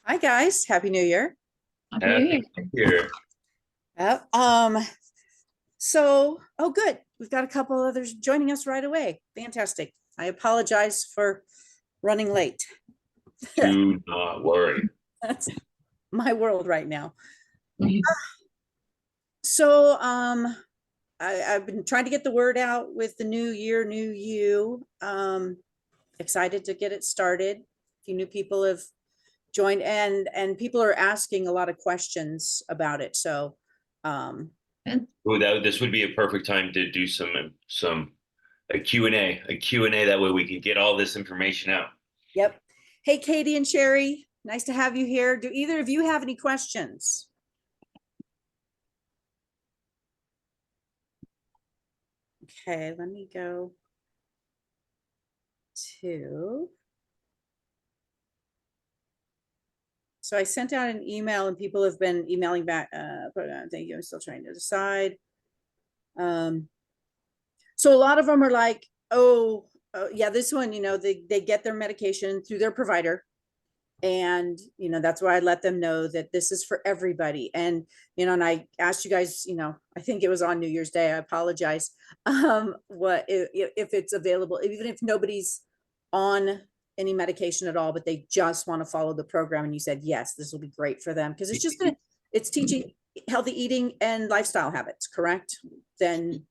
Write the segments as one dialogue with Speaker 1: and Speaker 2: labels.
Speaker 1: Hi guys, Happy New Year.
Speaker 2: Happy New Year.
Speaker 3: Happy New Year.
Speaker 1: Yep. Oh good. We've got a couple others joining us right away. Fantastic. I apologize for running late.
Speaker 3: Do not worry.
Speaker 1: That's my world right now. So I've been trying to get the word out with the new year, new you. Excited to get it started. A few new people have joined and people are asking a lot of questions about it. So
Speaker 2: And
Speaker 3: Ooh, this would be a perfect time to do some a Q&A. That way we can get all this information out.
Speaker 1: yep. Hey, Katie and Sherry, nice to have you here. Do either of you have any questions? Okay, let me go to. So I sent out an email and people have been emailing back. Thank you. I'm still trying to decide. Um, so a lot of them are like, oh, yeah, this one, they get their medication through their provider. And, that's why I let them know that this is for everybody. And I asked you guys, I think it was on New Year's Day. I apologize. What if it's available, even if nobody's on any medication at all, but they just want to follow the program. And you said, yes, this will be great for them because it's teaching healthy eating and lifestyle habits, correct? Then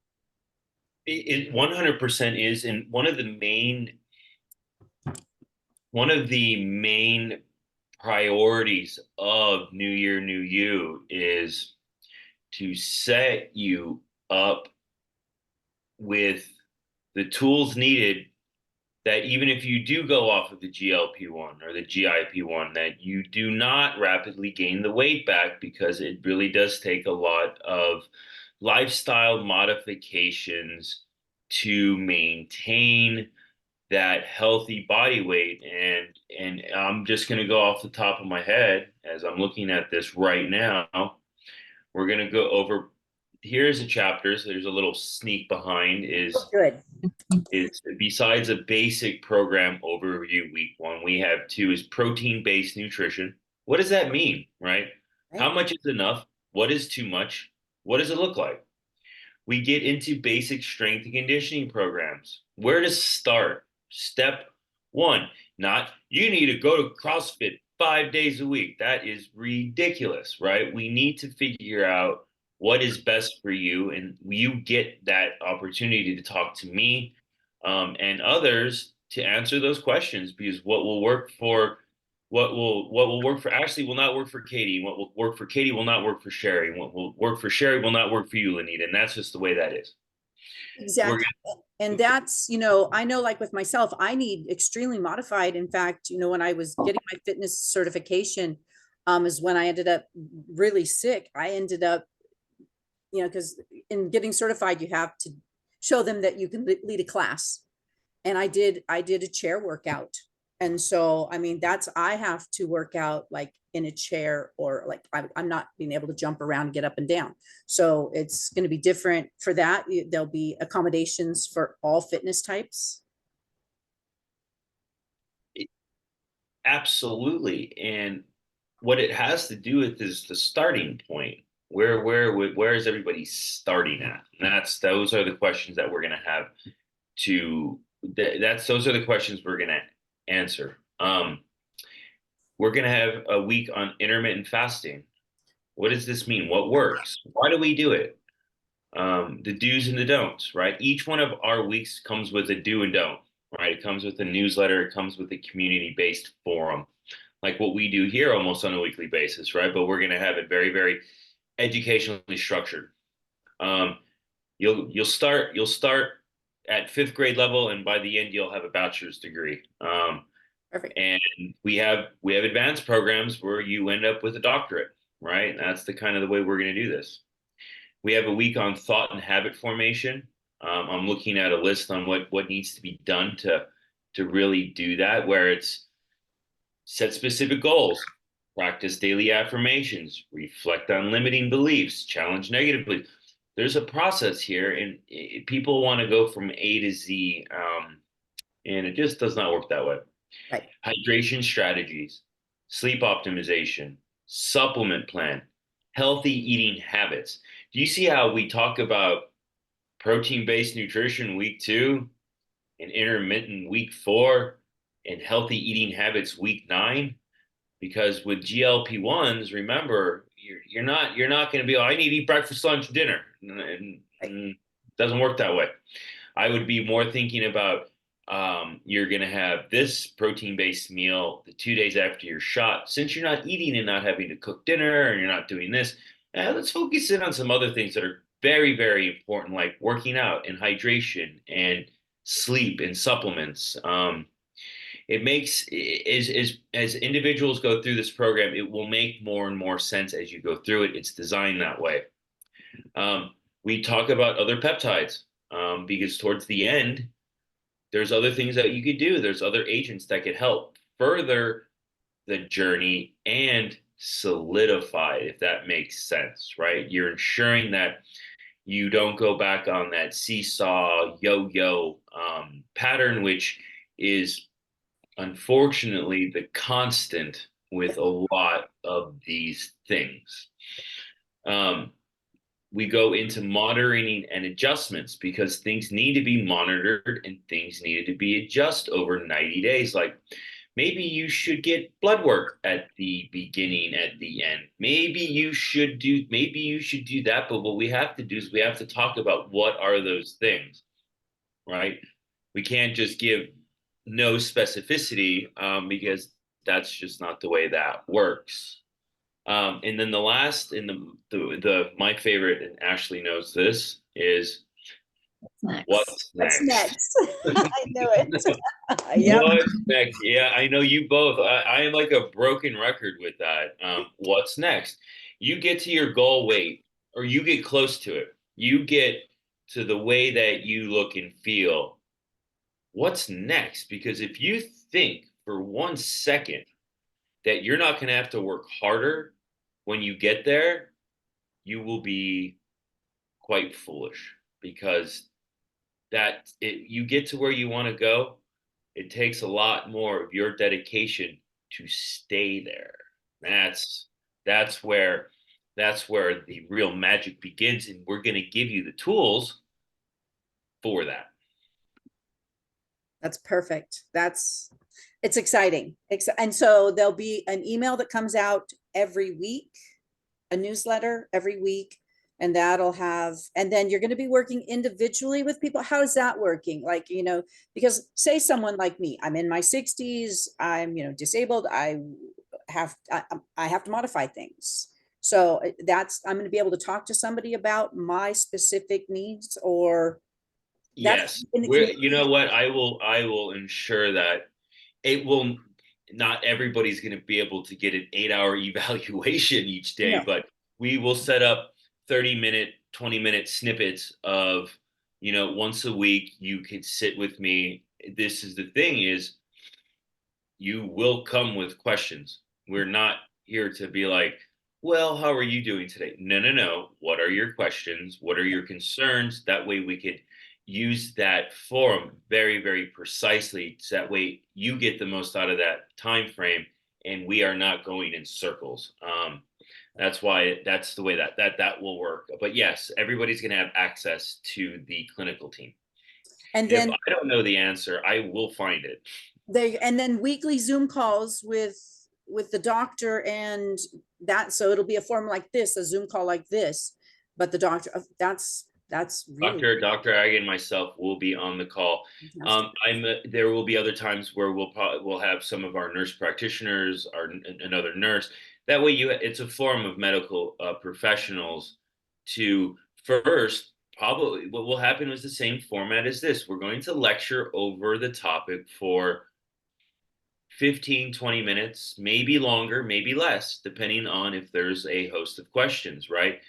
Speaker 3: It 100% is, and one of the main priorities of New Year, New You is to set you up with the tools needed that even if you do go off of the GLP-1 or the GIP-1, that you do not rapidly gain the weight back because it really does take a lot of lifestyle modifications to maintain that healthy body weight. And I'm just going to go off the top of my head as I'm looking at this right now. We're going to go over, here's a chapter. So there's a little sneak behind
Speaker 1: oh, good.
Speaker 3: is besides a basic program overview week one, we have two is protein-based nutrition. What does that mean, right? How
Speaker 1: Right.
Speaker 3: much is enough? What is too much? What does it look like? We get into basic strength and conditioning programs. Where to start? Step one, not you need to go to CrossFit 5 days a week. That is ridiculous, right? We need to figure out what is best for you, and you get that opportunity to talk to me and others to answer those questions because what will work for Ashley will not work for Katie. What will work for Katie will not work for Sherry. And what will work for Sherry will not work for you, Lanita. And that's just the way that is. We're
Speaker 1: Exactly. And that's, I know like with myself, I need extremely modified. In fact, when I was getting my fitness certification, is when I ended up really sick. I ended up, because in getting certified, you have to show them that you can lead a class. And I did a chair workout. And so, I mean, I have to work out like in a chair or like I'm not being able to jump around and get up and down. So it's going to be different for that. There'll be accommodations for all fitness types.
Speaker 3: absolutely. And what it has to do with is the starting point. Where is everybody starting at? And those are the questions that we're gonna have to that's those are the questions we're gonna answer. We're gonna have a week on intermittent fasting. What does this mean? What works? Why do we do it? The do's and the don'ts, right? Each one of our weeks comes with a do and don't, right? It comes with a newsletter, it comes with a community-based forum, like what we do here almost on a weekly basis, right? But we're going to have it very, very educationally structured. Um, you'll start at fifth grade level, and by the end you'll have a bachelor's degree.
Speaker 1: Perfect.
Speaker 3: And we have advanced programs where you end up with a doctorate, right? That's the kind of the way we're going to do this. We have a week on thought and habit formation. I'm looking at a list on what needs to be done to really do that, where it's set specific goals, practice daily affirmations, reflect on limiting beliefs, challenge negative beliefs. There's a process here, and people want to go from A to Z, and it just does not work that way.
Speaker 1: Right.
Speaker 3: Hydration strategies, sleep optimization, supplement plan, healthy eating habits. Do you see how we talk about protein-based nutrition week 2 and intermittent week 4 and healthy eating habits week 9? Because with GLP-1s, remember, you're not going to be, oh, I need to eat breakfast, lunch, dinner. And it doesn't work that way. I would be more thinking about you're going to have this protein-based meal the 2 days after your shot. Since you're not eating and not having to cook dinner and you're not doing this, let's focus in on some other things that are very, very important, like working out and hydration and sleep and supplements. It makes as individuals go through this program, it will make more and more sense as you go through it. It's designed that way. We talk about other peptides because towards the end, there's other things that you could do. There's other agents that could help further the journey and solidify it, if that makes sense, right? You're ensuring that you don't go back on that seesaw yo-yo pattern, which is unfortunately the constant with a lot of these things. We go into monitoring and adjustments because things need to be monitored and things needed to be adjusted over 90 days. Like maybe you should get blood work at the beginning, at the end. Maybe you should do that. But what we have to do is we have to talk about what are those things, right? We can't just give no specificity because that's just not the way that works. And then the last, and the my favorite, and Ashley knows this, is
Speaker 2: Next.
Speaker 3: what's
Speaker 1: What's
Speaker 3: next?
Speaker 1: next? I knew it. Yep.
Speaker 3: What's next? Yeah, I know you both. I am like a broken record with that. What's next? You get to your goal weight, or you get close to it. You get to the way that you look and feel. What's next? Because if you think for 1 second that you're not going to have to work harder when you get there, you will be quite foolish, because you get to where you want to go, it takes a lot more of your dedication to stay there. That's where the real magic begins, and we're going to give you the tools for that.
Speaker 1: That's perfect. It's exciting. And so there'll be an email that comes out every week, a newsletter every week, and that'll have, and then you're going to be working individually with people. How is that working? Like, because say someone like me, I'm in my 60s, I'm, disabled, I have to modify things. So I'm going to be able to talk to somebody about my specific needs, or
Speaker 3: Yes, you know what? I will ensure that it will not everybody's going to be able to get an 8-hour evaluation each day,
Speaker 1: No.
Speaker 3: but we will set up 30-minute, 20-minute snippets of, once a week you could sit with me. This is the thing is you will come with questions. We're not here to be like, well, how are you doing today? No. What are your questions? What are your concerns? That way we could use that forum very, very precisely. So that way you get the most out of that time frame and we are not going in circles. That's the way that will work. But yes, everybody's going to have access to the clinical team. And then if I don't know the answer, I will find it.
Speaker 1: And then weekly Zoom calls with the doctor, and so it'll be a form like this, a Zoom call like this, but the doctor, that's really
Speaker 3: Dr. Ag and myself will be on the call. There will be other times where we'll have some of our nurse practitioners, another nurse. That way it's a forum of medical professionals to first. Probably what will happen is the same format as this. We're going to lecture over the topic for 15, 20 minutes, maybe longer, maybe less, depending on if there's a host of questions, right?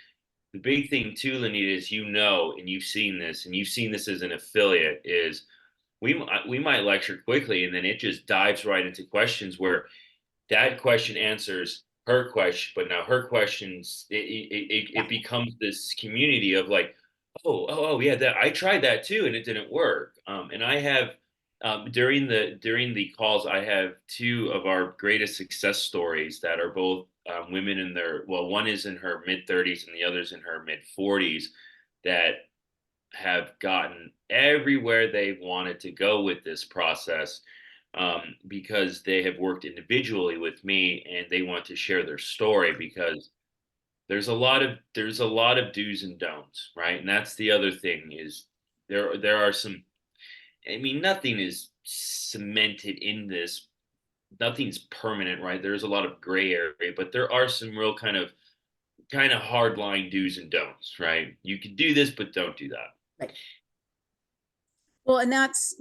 Speaker 3: The big thing too, Lanita, is and you've seen this as an affiliate, is we might lecture quickly and then it just dives right into questions where that question answers her question, but now her questions, it becomes this community of like, oh yeah, that I tried that too and it didn't work. And I have During the calls, I have two of our greatest success stories that are both women in their, well, one is in her mid 30s and the other's in her mid 40s, that have gotten everywhere they wanted to go with this process, because they have worked individually with me and they want to share their story, because there's a lot of do's and don'ts, right? And that's the other thing is there are some, I mean, nothing is cemented in this, nothing's permanent, right? There's a lot of gray area, but there are some real kind of hard line do's and don'ts, right? You can do this, but don't do that.
Speaker 1: Right. Well, and that's,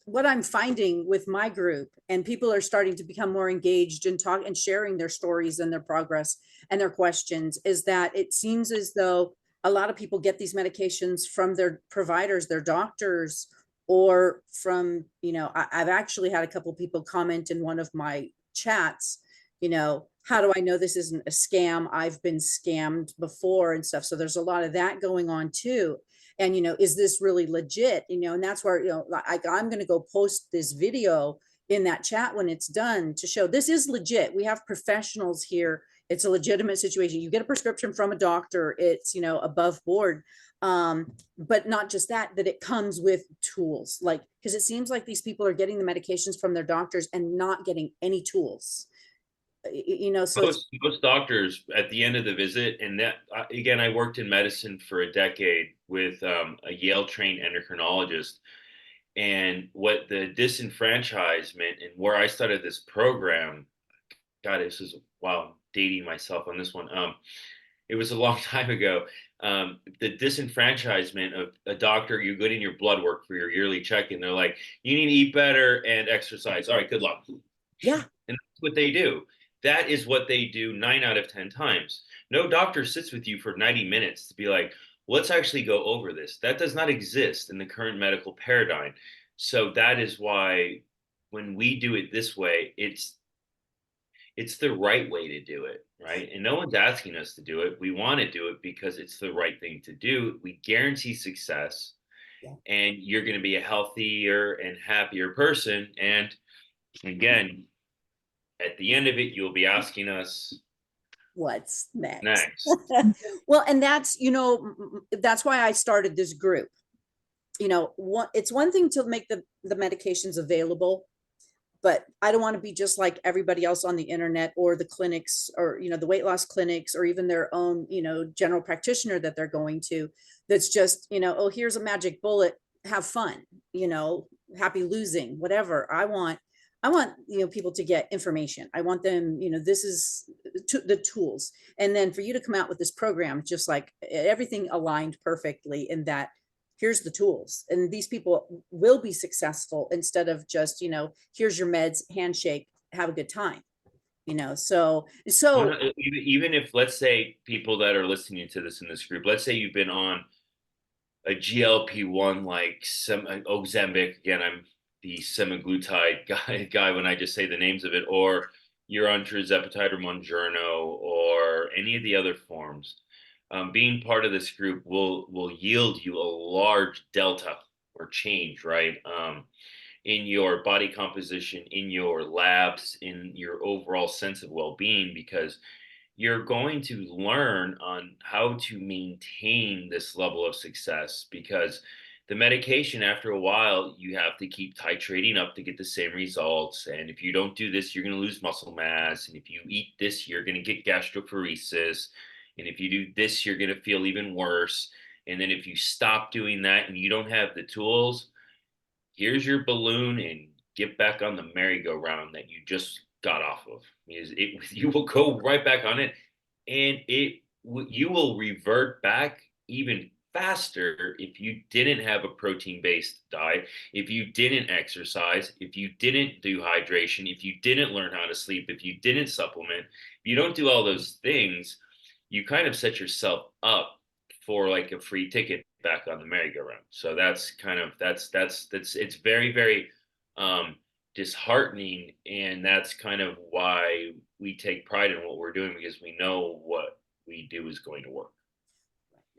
Speaker 1: what I'm finding with my group, and people are starting to become more engaged and talk and sharing their stories and their progress and their questions, is that it seems as though a lot of people get these medications from their providers, their doctors, or from, I've actually had a couple people comment in one of my chats, how do I know this isn't a scam? I've been scammed before and stuff. So there's a lot of that going on too. And, is this really legit? And that's where, I'm going to go post this video in that chat when it's done to show this is legit. We have professionals here. It's a legitimate situation. You get a prescription from a doctor, it's, above board. But not just that it comes with tools, like, because it seems like these people are getting the medications from their doctors and not getting any tools. So
Speaker 3: Most doctors at the end of the visit, and that again, I worked in medicine for a decade with a Yale trained endocrinologist, and what the disenfranchisement and where I started this program, God, this is, wow, I'm dating myself on this one. It was a long time ago. The disenfranchisement of a doctor, you're getting your blood work for your yearly check, and they're like, you need to eat better and exercise. All right, good luck.
Speaker 1: yeah,
Speaker 3: And that's what they do. That is what they do 9 out of 10 times. No doctor sits with you for 90 minutes to be like, let's actually go over this. That does not exist in the current medical paradigm. So that is why when we do it this way, it's the right way to do it, right? And no one's asking us to do it. We want to do it because it's the right thing to do. We guarantee success,
Speaker 1: yeah.
Speaker 3: and you're going to be a healthier and happier person. And again, at the end of it, you'll be asking us
Speaker 1: What's next?
Speaker 3: next.
Speaker 1: Well, and that's, that's why I started this group. It's one thing to make the medications available, but I don't want to be just like everybody else on the internet or the clinics or, the weight loss clinics or even their own, general practitioner that they're going to. That's just, oh, here's a magic bullet, have fun, happy losing, whatever. I want, people to get information. I want them, this is the tools. And then for you to come out with this program, just like everything aligned perfectly in that, here's the tools, and these people will be successful instead of just, here's your meds, handshake, have a good time, so
Speaker 3: Even if, let's say, people that are listening to this in this group, let's say you've been on a GLP-1 like some Ozempic, again, I'm the semaglutide guy when I just say the names of it, or you're on tirzepatide or Mounjaro or any of the other forms. Being part of this group will yield you a large delta or change, right? In your body composition, in your labs, in your overall sense of well-being, because you're going to learn on how to maintain this level of success, because the medication, after a while, you have to keep titrating up to get the same results. And if you don't do this, you're going to lose muscle mass. And if you eat this, you're going to get gastroparesis. And if you do this, you're going to feel even worse. And then if you stop doing that and you don't have the tools, here's your balloon and get back on the merry-go-round that you just got off of. You will go right back on it, and you will revert back even faster if you didn't have a protein-based diet, if you didn't exercise, if you didn't do hydration, if you didn't learn how to sleep, if you didn't supplement. If you don't do all those things, you kind of set yourself up for like a free ticket back on the merry-go-round. So that's it's very, very disheartening, and that's kind of why we take pride in what we're doing, because we know what we do is going to work.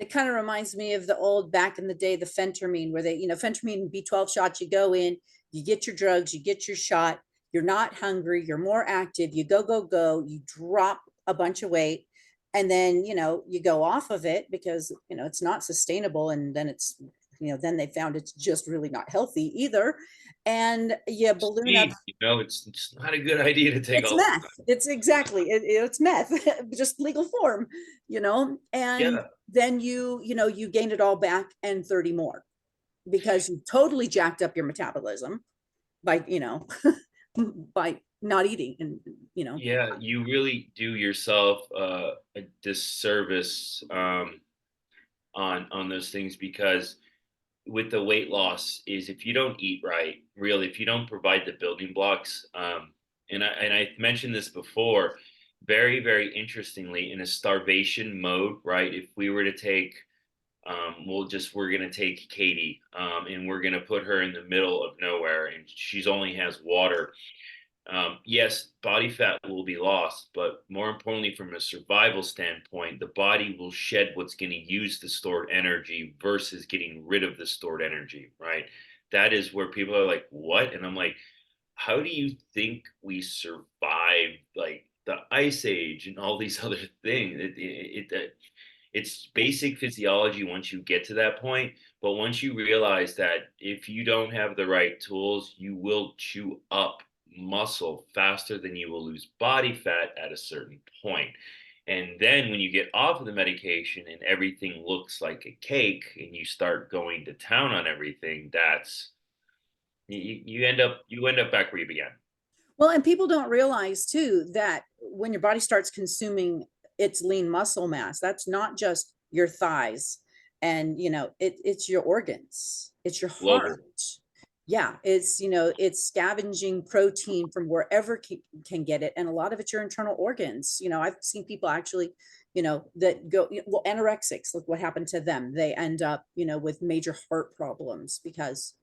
Speaker 1: It kind of reminds me of the old back in the day, the phentermine, where they, phentermine B12 shots, you go in, you get your drugs, you get your shot, you're not hungry, you're more active, you go, go, go, you drop a bunch of weight, and then, you go off of it because, it's not sustainable. And then then they found it's just really not healthy either. And you balloon up.
Speaker 3: Speed, it's not a good idea to take
Speaker 1: It's
Speaker 3: all the
Speaker 1: meth.
Speaker 3: time.
Speaker 1: It's exactly it's meth, just legal form, and
Speaker 3: Yeah.
Speaker 1: then you gain it all back and 30 more because you totally jacked up your metabolism by, by not eating and,
Speaker 3: Yeah, you really do yourself a disservice on those things, because with the weight loss is if you don't eat right, really, if you don't provide the building blocks, and I mentioned this before, very, very interestingly, in a starvation mode, right? If we were to take, we're gonna take Katie, and we're gonna put her in the middle of nowhere, and she's only has water. Yes, body fat will be lost, but more importantly, from a survival standpoint, the body will shed what's going to use the stored energy versus getting rid of the stored energy, right? That is where people are like, what? And I'm like, how do you think we survived like the ice age and all these other things? It's basic physiology once you get to that point. But once you realize that if you don't have the right tools, you will chew up muscle faster than you will lose body fat at a certain point. And then when you get off of the medication and everything looks like a cake and you start going to town on everything, that's you end up back where you began.
Speaker 1: well, and people don't realize too that when your body starts consuming its lean muscle mass, that's not just your thighs and, it's your organs, it's your
Speaker 3: Global.
Speaker 1: heart. Yeah, it's scavenging protein from wherever can get it, and a lot of it's your internal organs. I've seen people actually, that go, well, anorexics, look what happened to them. They end up, with major heart problems because,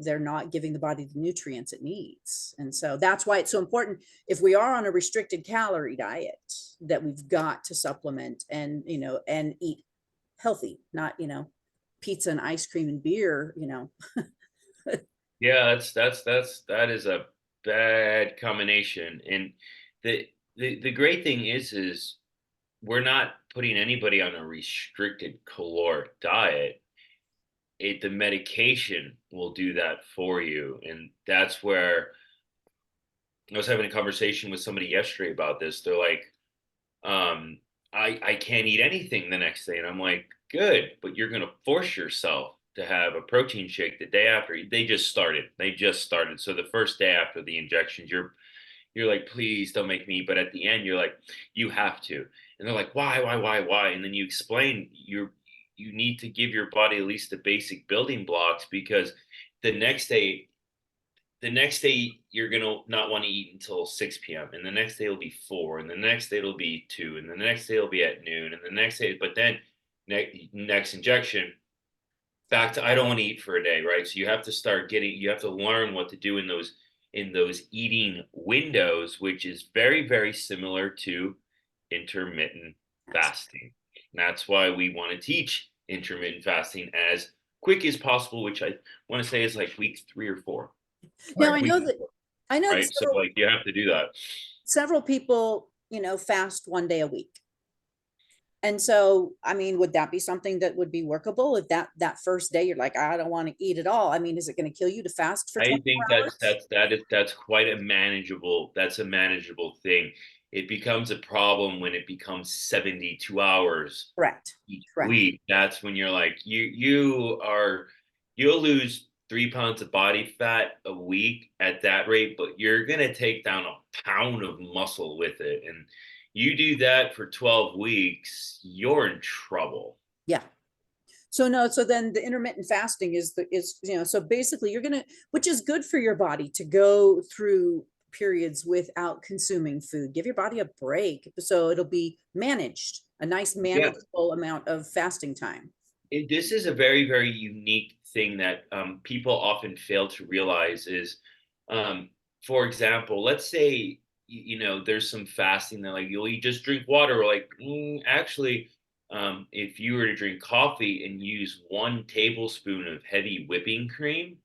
Speaker 1: they're not giving the body the nutrients it needs. And so that's why it's so important, if we are on a restricted calorie diet, that we've got to supplement and, and eat healthy, not, pizza and ice cream and beer.
Speaker 3: Yeah, that is a bad combination. And the great thing is we're not putting anybody on a restricted caloric diet. The medication will do that for you. And that's where I was having a conversation with somebody yesterday about this. They're like, I can't eat anything the next day. And I'm like, good, but you're gonna force yourself to have a protein shake the day after. They just started. So the first day after the injections, you're like, please don't make me. But at the end, you're like, you have to. And they're like, why? And then you explain you need to give your body at least the basic building blocks, because the next day you're gonna not want to eat until 6 p.m. and the next day will be 4, and the next day it'll be 2, and the next day it'll be at noon, and the next day, but then next injection back to I don't want to eat for a day, right? So you have to learn what to do in those eating windows, which is very, very similar to intermittent fasting. And that's why we want to teach intermittent fasting as quick as possible, which I want to say is like week 3 or 4.
Speaker 1: Now,
Speaker 3: Like week,
Speaker 1: I know
Speaker 3: right? So like you have to do that.
Speaker 1: several people, fast one day a week. And so, I mean, would that be something that would be workable if that first day you're like, I don't want to eat at all? I mean, is it going to kill you to fast for
Speaker 3: I
Speaker 1: 24
Speaker 3: think
Speaker 1: hours?
Speaker 3: that's quite a manageable thing. It becomes a problem when it becomes 72 hours
Speaker 1: Correct.
Speaker 3: each
Speaker 1: Correct.
Speaker 3: week. That's when you're like, you'll lose 3 pounds of body fat a week at that rate, but you're gonna take down a pound of muscle with it. And you do that for 12 weeks, you're in trouble.
Speaker 1: Yeah. So no, so then the intermittent fasting so basically you're gonna, which is good for your body to go through periods without consuming food. Give your body a break so it'll be managed, a nice
Speaker 3: Yeah.
Speaker 1: manageable amount of fasting time.
Speaker 3: This is a very, very unique thing that people often fail to realize is, for example, let's say, there's some fasting that like, you just drink water, or like, actually, if you were to drink coffee and use 1 tablespoon of heavy whipping cream,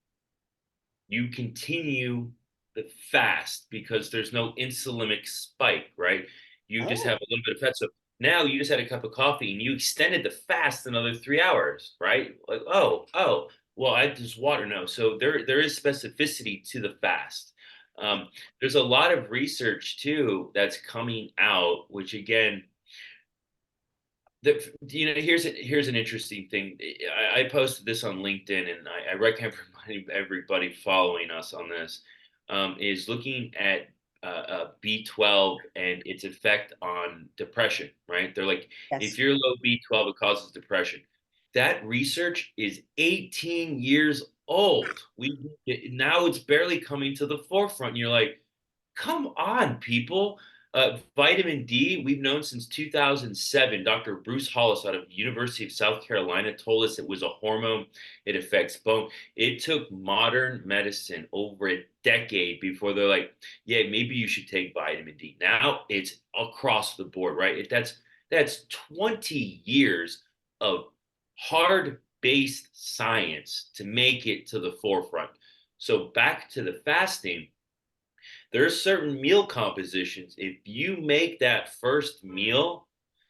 Speaker 3: you continue the fast because there's no insulinic spike, right? You just
Speaker 1: Oh,
Speaker 3: have a little bit of fat. So now you just had a cup of coffee and you extended the fast another 3 hours, right? Like, well, I just water. No. So there is specificity to the fast. There's a lot of research too that's coming out, which again, here's an interesting thing. I posted this on LinkedIn, and I recommend everybody following us on this. Is looking at B12 and its effect on depression. Right? They're like, if
Speaker 1: yes.
Speaker 3: you're low B12, it causes depression. That research is 18 years old. Now it's barely coming to the forefront. And you're like, come on, people. Vitamin D, we've known since 2007. Dr. Bruce Hollis out of the University of South Carolina told us it was a hormone. It affects bone. It took modern medicine over a decade before they're like, yeah, maybe you should take vitamin D. Now it's across the board, right? That's 20 years of hard-based science to make it to the forefront. So back to the fasting, there are certain meal compositions. If you make that first meal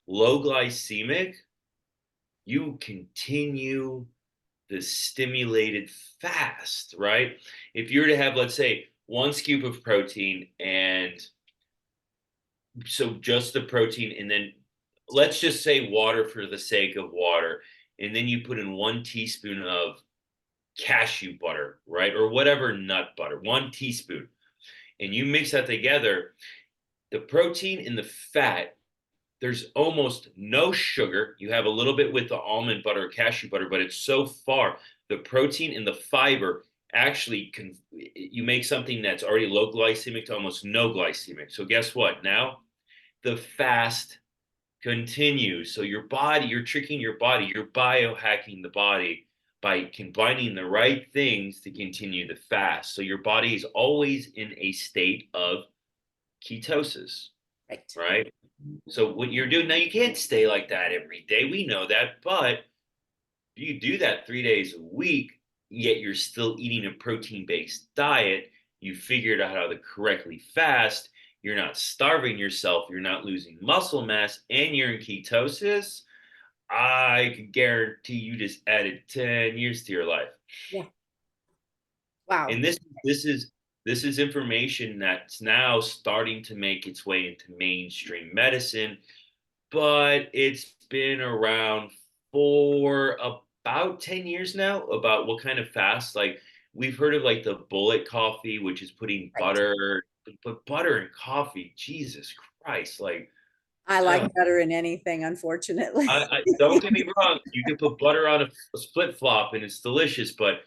Speaker 3: low glycemic, you continue the stimulated fast, right? If you were to have, let's say, 1 scoop of protein, and so just the protein, and then let's just say water for the sake of water, and then you put in 1 teaspoon of cashew butter, right? Or whatever nut butter, 1 teaspoon, and you mix that together, the protein and the fat, there's almost no sugar. You have a little bit with the almond butter or cashew butter, but it's so far the protein and the fiber actually can, you make something that's already low glycemic to almost no glycemic. So guess what? Now the fast continues. So your body, you're tricking your body, you're biohacking the body by combining the right things to continue the fast. So your body is always in a state of ketosis,
Speaker 1: Right.
Speaker 3: right? So what you're doing now, you can't stay like that every day. We know that, but if you do that 3 days a week, yet you're still eating a protein-based diet, you figured out how to correctly fast, you're not starving yourself, you're not losing muscle mass, and you're in ketosis, I can guarantee you just added 10 years to your life.
Speaker 1: Yeah. Wow.
Speaker 3: And this is information that's now starting to make its way into mainstream medicine, but it's been around for about 10 years now about what kind of fast. Like, we've heard of like the bullet coffee, which is putting
Speaker 1: Right.
Speaker 3: butter, but butter in coffee, Jesus Christ. Like,
Speaker 1: I
Speaker 3: ugh.
Speaker 1: like butter in anything, unfortunately.
Speaker 3: Don't get me wrong, you can put butter on a split flop and it's delicious, but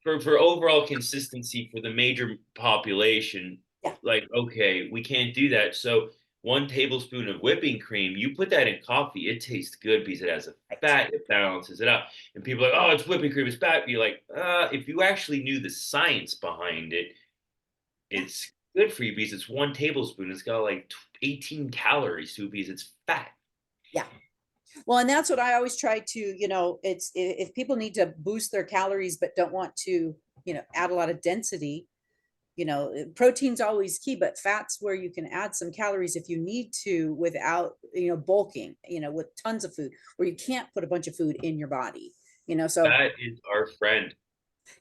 Speaker 3: for overall consistency for the major population,
Speaker 1: Yeah.
Speaker 3: like, okay, we can't do that. So 1 tablespoon of whipping cream, you put that in coffee, it tastes good because it has a
Speaker 1: Right.
Speaker 3: fat, it balances it out. And people are like, oh, it's whipping cream, it's bad. You're like, if you actually knew the science behind it, it's good for you because it's 1 tablespoon. It's got like 18 calories to it because it's fat.
Speaker 1: Yeah. Well, and that's what I always try to, it's if people need to boost their calories but don't want to, add a lot of density, protein's always key, but fat's where you can add some calories if you need to without, bulking, with tons of food, where you can't put a bunch of food in your body, so
Speaker 3: That is our friend.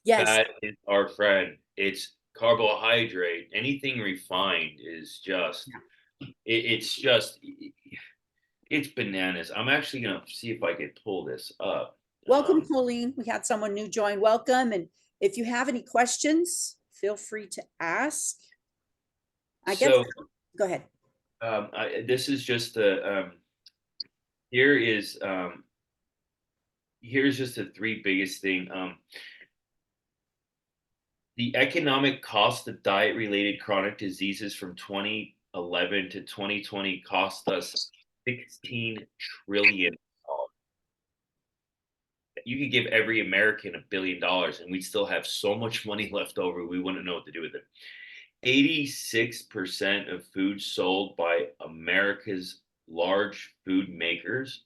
Speaker 1: yes.
Speaker 3: That is our friend. It's carbohydrate. Anything refined is just, it's just, it's bananas. I'm actually gonna see if I could pull this up.
Speaker 1: Welcome, Colleen. We had someone new join. Welcome. And if you have any questions, feel free to ask. I guess,
Speaker 3: So
Speaker 1: go ahead.
Speaker 3: this is just the here is here's just the three biggest thing. The economic cost of diet-related chronic diseases from 2011 to 2020 cost us $16 trillion. You could give every American $1 billion and we'd still have so much money left over, we wouldn't know what to do with it. 86% of food sold by America's large food makers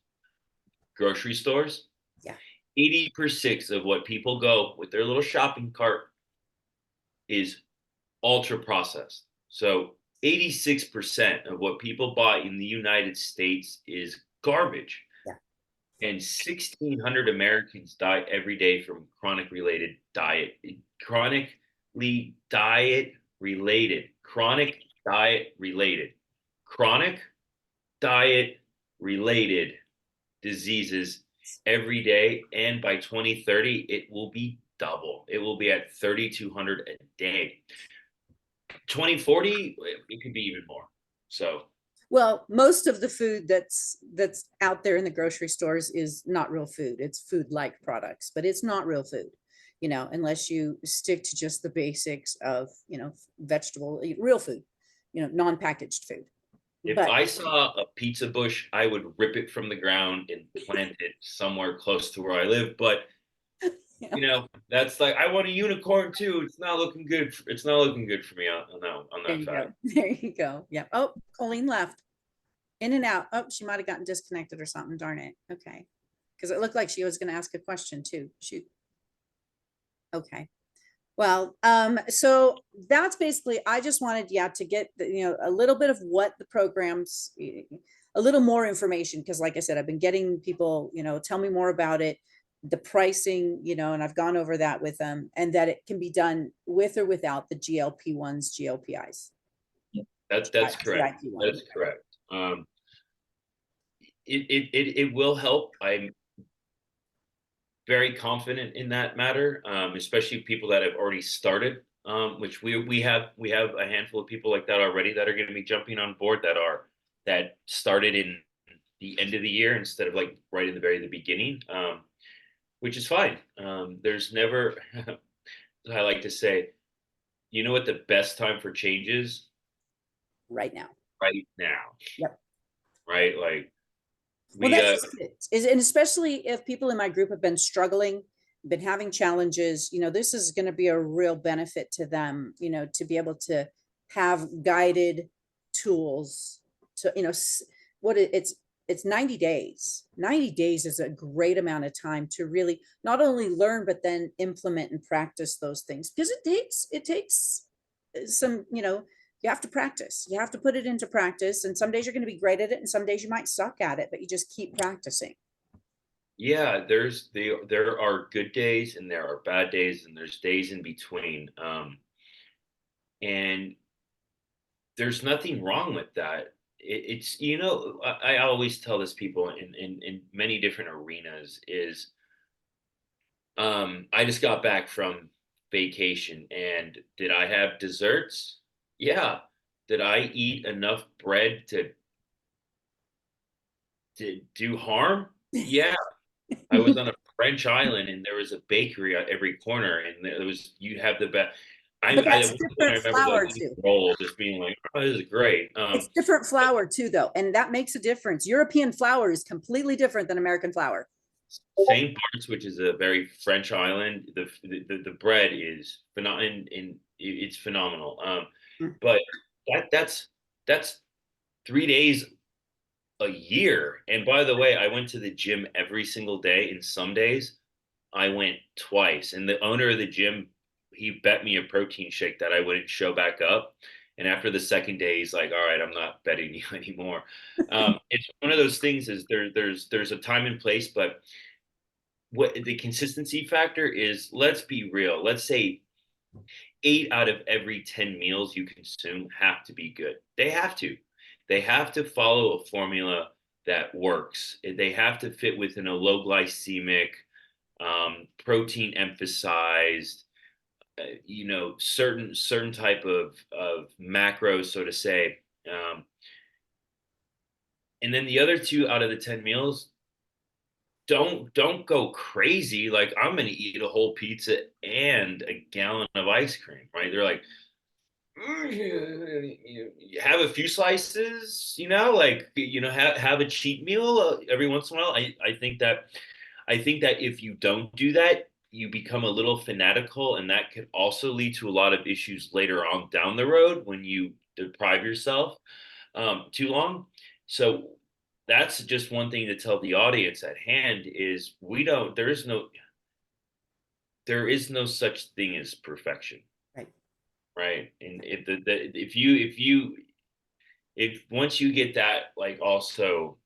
Speaker 3: grocery stores,
Speaker 1: Yeah.
Speaker 3: 80% of what people go with their little shopping cart is ultra processed. So 86% of what people buy in the United States is garbage.
Speaker 1: Yeah.
Speaker 3: And 1,600 Americans die every day from chronic diet related diseases every day. And by 2030, it will be double. It will be at 3,200 a day. 2040, it could be even more. So,
Speaker 1: Well, most of the food that's out there in the grocery stores is not real food. It's food-like products, but it's not real food, unless you stick to just the basics of, vegetable, real food, non-packaged food.
Speaker 3: if
Speaker 1: But
Speaker 3: I saw a pizza bush, I would rip it from the ground and plant it somewhere close to where I live. But that's like, I want a unicorn too. It's not looking good. It's not looking good for me on
Speaker 1: there
Speaker 3: that
Speaker 1: you
Speaker 3: fact.
Speaker 1: go. There you go. Yeah. Oh, Colleen left. In and out. Oh, she might have gotten disconnected or something. Darn it. Okay. Because it looked like she was going to ask a question too. Shoot. Okay. Well, so that's basically, I just wanted, to get a little bit of what the programs, a little more information, because like I said, I've been getting people, tell me more about it, the pricing, and I've gone over that with them, and that it can be done with or without the GLP-1s, GLPIs.
Speaker 3: That's correct.
Speaker 1: GIP-1.
Speaker 3: That's correct. It will help. I'm very confident in that matter, especially people that have already started, which we have a handful of people like that already that are going to be jumping on board that started in the end of the year instead of like right in the beginning, which is fine. There's never, I like to say, what the best time for change is?
Speaker 1: Right now.
Speaker 3: Right now.
Speaker 1: Yep.
Speaker 3: Right, like.
Speaker 1: Well, that's just it. And especially if people in my group have been struggling, been having challenges, this is going to be a real benefit to them, to be able to have guided tools to, it's 90 days. 90 days is a great amount of time to really not only learn, but then implement and practice those things, because it takes some, you have to practice. You have to put it into practice. And some days you're going to be great at it, and some days you might suck at it, but you just keep practicing.
Speaker 3: Yeah, there are good days and there are bad days and there's days in between. And there's nothing wrong with that. It's I always tell this people in many different arenas is I just got back from vacation, and did I have desserts? Yeah. Did I eat enough bread to do harm? Yeah. I was on a French island and there was a bakery at every corner, and you have the best.
Speaker 1: But that's
Speaker 3: I
Speaker 1: different
Speaker 3: remember
Speaker 1: flour
Speaker 3: like
Speaker 1: too.
Speaker 3: roll just being like, oh, this is great.
Speaker 1: It's different flour too, though, and that makes a difference. European flour is completely different than American flour.
Speaker 3: St. Bart's, which is a very French island, the bread is phenomenal, and it's phenomenal. But that's 3 days a year. And by the way, I went to the gym every single day, and some days I went twice. And the owner of the gym, he bet me a protein shake that I wouldn't show back up. And after the second day, he's like, "All right, I'm not betting you anymore." It's one of those things. Is there's a time and place, but what the consistency factor is? Let's be real. Let's say 8 out of every 10 meals you consume have to be good. They have to. They have to follow a formula that works. They have to fit within a low glycemic, protein emphasized, certain type of macros, so to say. And then the other 2 out of the 10 meals, don't go crazy. Like, I'm going to eat a whole pizza and a gallon of ice cream, right? They're like, you have a few slices, have a cheat meal every once in a while. I think that if you don't do that, you become a little fanatical, and that could also lead to a lot of issues later on down the road when you deprive yourself too long. So that's just one thing to tell the audience at hand is there is no such thing as perfection.
Speaker 1: Right.
Speaker 3: Right. And if once you get that, like, also,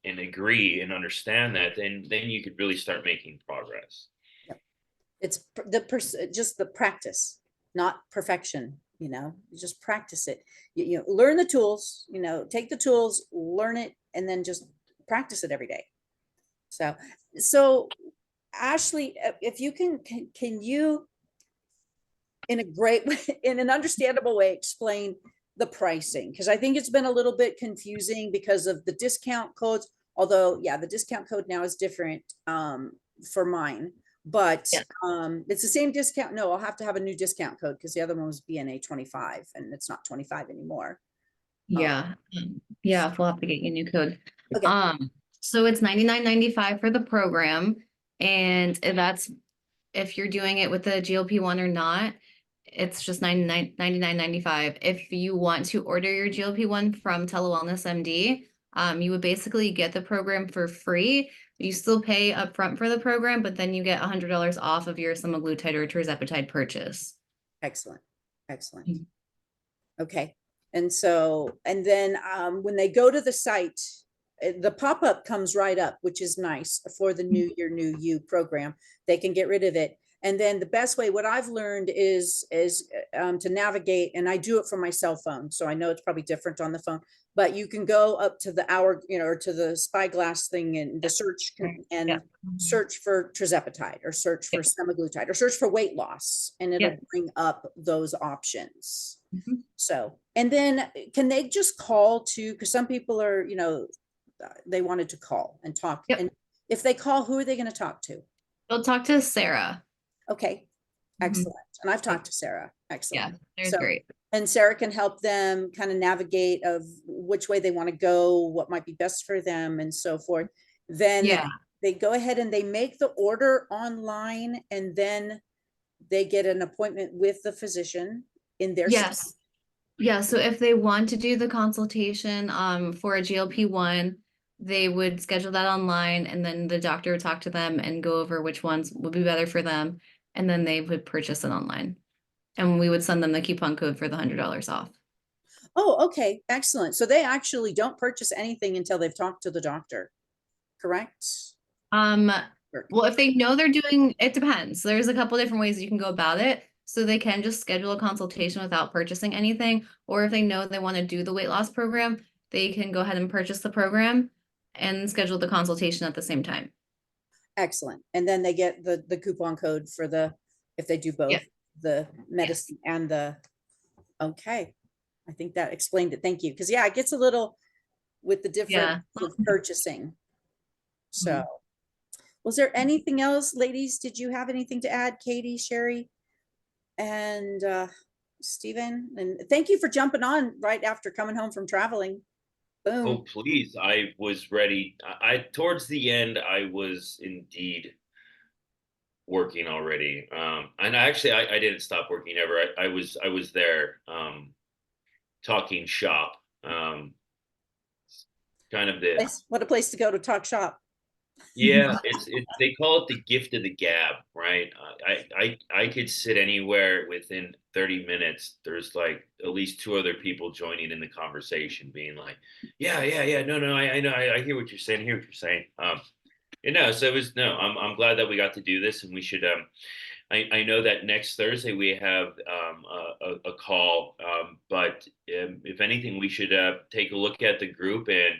Speaker 3: and agree and understand that, then you could really start making progress.
Speaker 1: It's just the practice, not perfection, you know, you just practice it. You know, learn the tools, you know, take the tools, learn it, and then just practice it every day. So Ashley, if you can you, in a great way, in an understandable way, explain the pricing? Because I think it's been a little bit confusing because of the discount codes. Although, yeah, the discount code now is different for mine, but
Speaker 2: Yeah.
Speaker 1: it's the same discount. No, I'll have to have a new discount code because the other one was BNA 25 and it's not 25 anymore.
Speaker 2: Yeah. Yeah, we'll have to get you a new code.
Speaker 1: Okay.
Speaker 2: So it's $99.95 for the program. And that's if you're doing it with the GLP-1 or not, it's just $99.95. If you want to order your GLP-1 from Telewellness MD, you would basically get the program for free. You still pay upfront for the program, but then you get $100 off of your semaglutide or tirzepatide purchase.
Speaker 1: Excellent. Excellent.
Speaker 2: Mm.
Speaker 1: Okay. And so, and then when they go to the site, the pop-up comes right up, which is nice for the New Year, New You program. They can get rid of it. And then the best way, what I've learned is to navigate, and I do it from my cell phone. So I know it's probably different on the phone, but you can go up to the hour, you know, or to the spyglass thing and the search and
Speaker 2: Yeah.
Speaker 1: search for tirzepatide or search for semaglutide or search for weight loss, and it'll
Speaker 2: Yeah.
Speaker 1: bring up those options.
Speaker 2: Mhm.
Speaker 1: So, and then can they just call too? Because some people are, you know, they wanted to call and talk.
Speaker 2: Yep.
Speaker 1: And if they call, who are they going to talk to?
Speaker 2: They'll talk to Sarah.
Speaker 1: Okay,
Speaker 2: Mhm.
Speaker 1: excellent. And I've talked to Sarah.
Speaker 2: Yeah,
Speaker 1: Excellent.
Speaker 2: there's
Speaker 1: So,
Speaker 2: great.
Speaker 1: and Sarah can help them kind of navigate of which way they want to go, what might be best for them, and so forth. Then
Speaker 2: Yeah.
Speaker 1: they go ahead and they make the order online, and then they get an appointment with the physician in their state.
Speaker 2: Yes. Yeah, so if they want to do the consultation for a GLP-1, they would schedule that online and then the doctor would talk to them and go over which ones would be better for them. And then they would purchase it online. And we would send them the coupon code for the $100 off.
Speaker 1: Oh, okay, excellent. So they actually don't purchase anything until they've talked to the doctor, correct?
Speaker 2: Well, if they know they're doing, it depends. There's a couple different ways you can go about it. So they can just schedule a consultation without purchasing anything. Or if they know they want to do the weight loss program, they can go ahead and purchase the program and schedule the consultation at the same time.
Speaker 1: Excellent. And then they get the coupon code for the, if they do both,
Speaker 2: Yeah.
Speaker 1: the medicine and the, okay. I think that explained it. Thank you. Because yeah, it gets a little with the different of purchasing. So, was there anything else, ladies? Did you have anything to add? Katie, Sherry, and Stephen? And thank you for jumping on right after coming home from traveling. Boom.
Speaker 3: Oh, please. I was ready. I towards the end, I was indeed working already. And actually I didn't stop working ever. I was there talking shop. Kind of the
Speaker 1: What a place to go to talk shop.
Speaker 3: Yeah, it's they call it the gift of the gab, right? I could sit anywhere within 30 minutes. There's like at least two other people joining in the conversation, being like, yeah, no, I know, I hear what you're saying, I hear what you're saying. You know, so it was no, I'm glad that we got to do this, and we should I know that next Thursday we have a call, but if anything, we should take a look at the group, and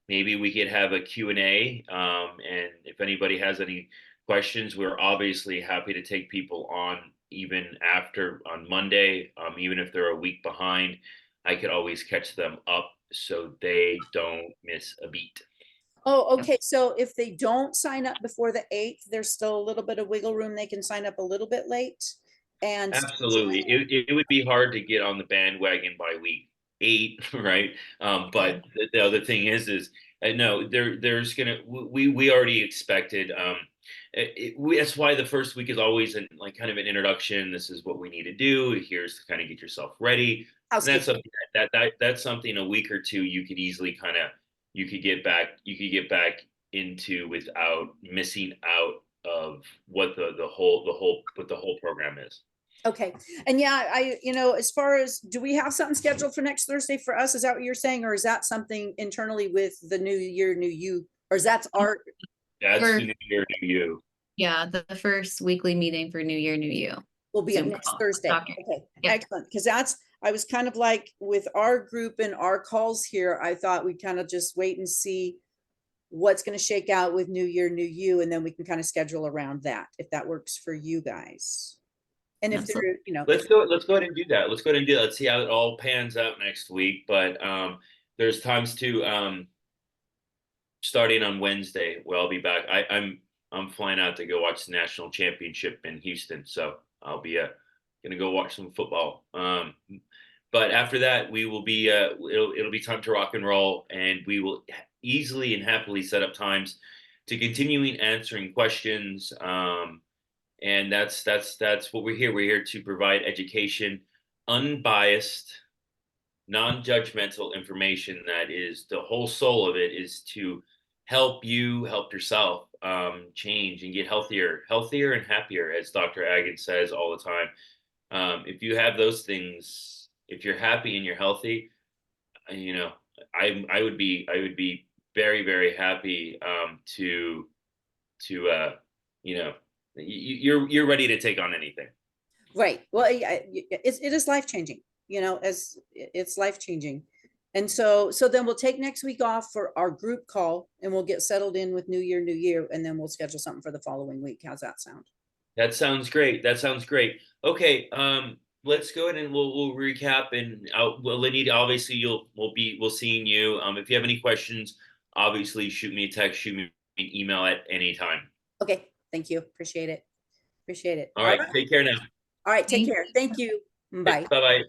Speaker 3: maybe we could have a Q&A. And if anybody has any questions, we're obviously happy to take people on even after on Monday, even if they're a week behind. I could always catch them up so they don't miss a beat.
Speaker 1: Oh, okay. So if they don't sign up before the 8th, there's still a little bit of wiggle room. They can sign up a little bit late and
Speaker 3: Absolutely. It would be hard to get on the bandwagon by week 8, right? But the other thing is no, there's gonna we already expected. That's why the first week is always like kind of an introduction. This is what we need to do. Here's to kind of get yourself ready. And that's something that's something a week or two you could easily kind of you could get back into without missing out of what the whole program is.
Speaker 1: Okay. And yeah, as far as, do we have something scheduled for next Thursday for us? Is that what you're saying? Or is that something internally with the New Year, New You? Or is that our,
Speaker 3: That's
Speaker 2: For-
Speaker 3: the new year, new you.
Speaker 2: Yeah, the first weekly meeting for New Year, New You.
Speaker 1: will be
Speaker 2: Zoom
Speaker 1: next
Speaker 2: call.
Speaker 1: Thursday?
Speaker 2: Okay.
Speaker 1: Okay,
Speaker 2: Yep.
Speaker 1: excellent. Because I was kind of like with our group and our calls here, I thought we'd kind of just wait and see what's going to shake out with New Year, New You, and then we can kind of schedule around that, if that works for you guys. And if
Speaker 2: Absolutely.
Speaker 1: there,
Speaker 3: Let's go ahead and do that. Let's go ahead and do that. Let's see how it all pans out next week. But there's times to starting on Wednesday where I'll be back. I'm flying out to go watch the national championship in Houston, so I'll be gonna go watch some football. But after that, we will be it'll be time to rock and roll, and we will easily and happily set up times to continuing answering questions. And that's what we're here. We're here to provide education, unbiased, non-judgmental information. That is the whole soul of it, is to help you help yourself change and get healthier and happier, as Dr. Agan says all the time. If you have those things, if you're happy and you're healthy, I would be very, very happy to you're ready to take on anything.
Speaker 1: right. Well, it is life changing, as it's life changing. And so then we'll take next week off for our group call, and we'll get settled in with New Year, New You, and then we'll schedule something for the following week. How's that sound?
Speaker 3: That sounds great. Okay, let's go ahead and we'll recap. And Lenny, obviously we'll seeing you. If you have any questions, obviously shoot me a text, shoot me an email at any time.
Speaker 1: Okay, thank you. Appreciate it.
Speaker 3: All right, take care now.
Speaker 1: All right, take
Speaker 2: Thank
Speaker 1: care. Thank you. Bye.
Speaker 3: Bye bye.